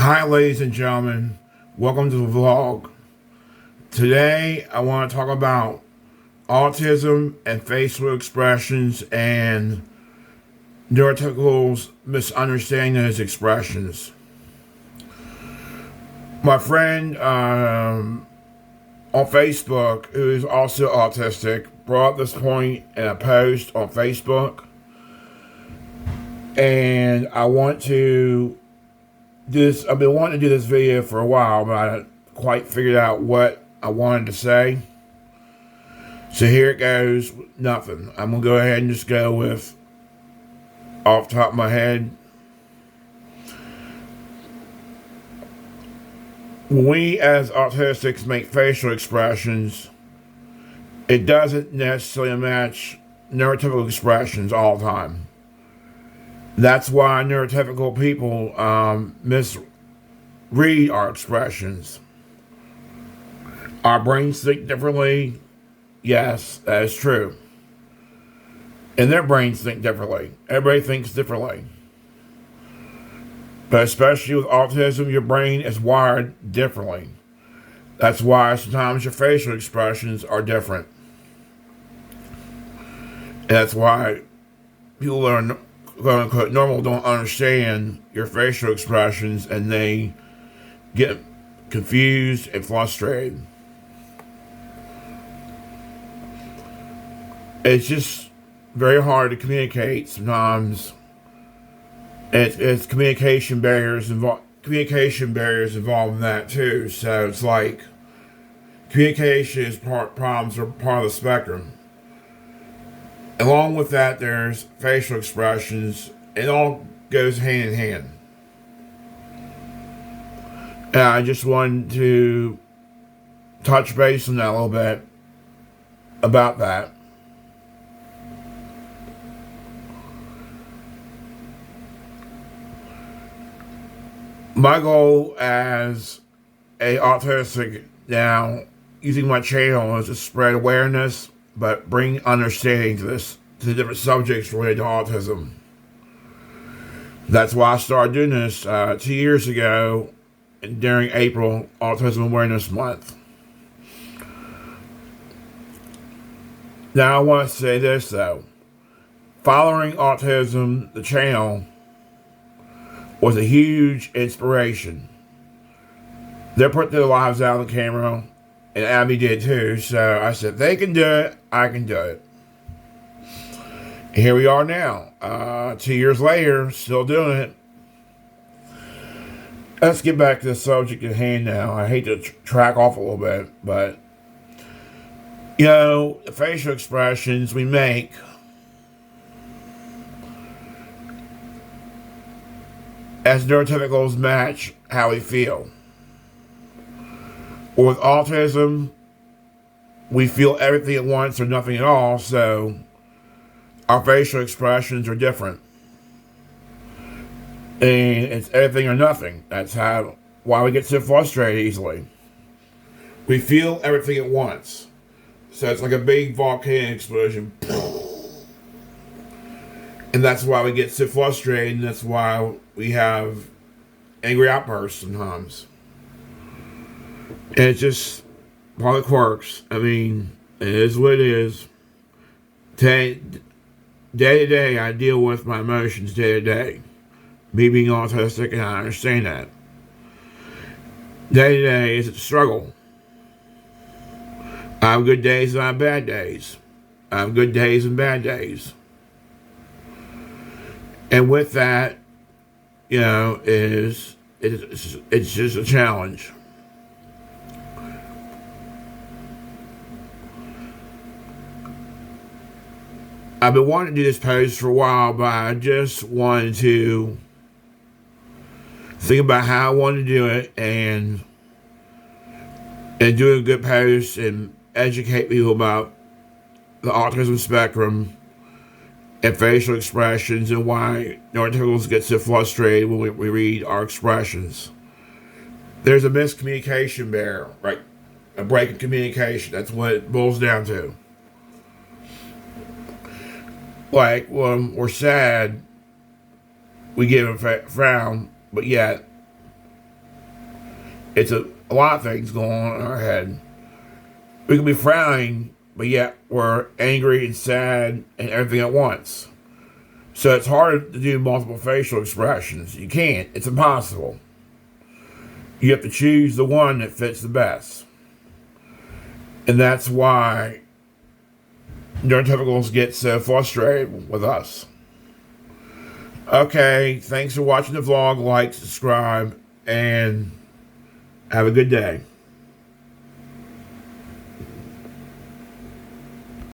Hi, ladies and gentlemen. Welcome to the vlog. Today, I want to talk about autism and facial expressions and neurotypicals misunderstanding those expressions. My friend on Facebook, who is also autistic, brought up this point in a post on Facebook, and I want to I've been wanting to do this video for a while, but I haven't quite figured out what I wanted to say. So here it goes. Nothing. I'm going to go ahead and just go with off the top of my head. When we as autistics make facial expressions, it doesn't necessarily match neurotypical expressions all the time. That's why neurotypical people misread our expressions. Our brains think differently. Yes, that is true. And their brains think differently. Everybody thinks differently. But especially with autism, your brain is wired differently. That's why sometimes your facial expressions are different. And that's why people are quote unquote normal don't understand your facial expressions and they get confused and frustrated. It's just very hard to communicate sometimes. It's communication barriers involved in that too. So it's like communication is problems are part of the spectrum. Along with that, there's facial expressions. It all goes hand in hand. And I just wanted to touch base on that a little bit about that. My goal as a autistic now, using my channel, is to spread awareness but bring understanding to the different subjects related to autism. That's why I started doing this 2 years ago during April Autism Awareness Month. Now I want to say this though. Following Autism, the channel, was a huge inspiration. They put their lives out on the camera, and Abby did too, so I said, if they can do it, I can do it. And here we are now, 2 years later, still doing it. Let's get back to the subject at hand now. I hate to track off a little bit, but, you know, the facial expressions we make as neurotypicals match how we feel. With autism, we feel everything at once or nothing at all, so our facial expressions are different. And it's everything or nothing. That's why we get so frustrated easily. We feel everything at once. So it's like a big volcano explosion. And that's why we get so frustrated, and that's why we have angry outbursts sometimes. And it's just part of the quirks. I mean, it is what it is. Day to day, I deal with my emotions day to day. Me being autistic, and I understand that. Day to day is a struggle. I have good days and I have bad days. I have good days and bad days. And with that, you know, it's just a challenge. I've been wanting to do this post for a while, but I just wanted to think about how I wanted to do it and do a good post and educate people about the autism spectrum and facial expressions and why neurotypicals get so frustrated when we read our expressions. There's a miscommunication barrier, right? A break in communication. That's what it boils down to. Like, when we're sad, we give a frown, but yet It's a lot of things going on in our head. We can be frowning, but yet we're angry and sad and everything at once. So it's hard to do multiple facial expressions. You can't. It's impossible. You have to choose the one that fits the best. And that's why neurotypicals get so frustrated with us. Okay, thanks for watching the vlog. Like, subscribe, and have a good day.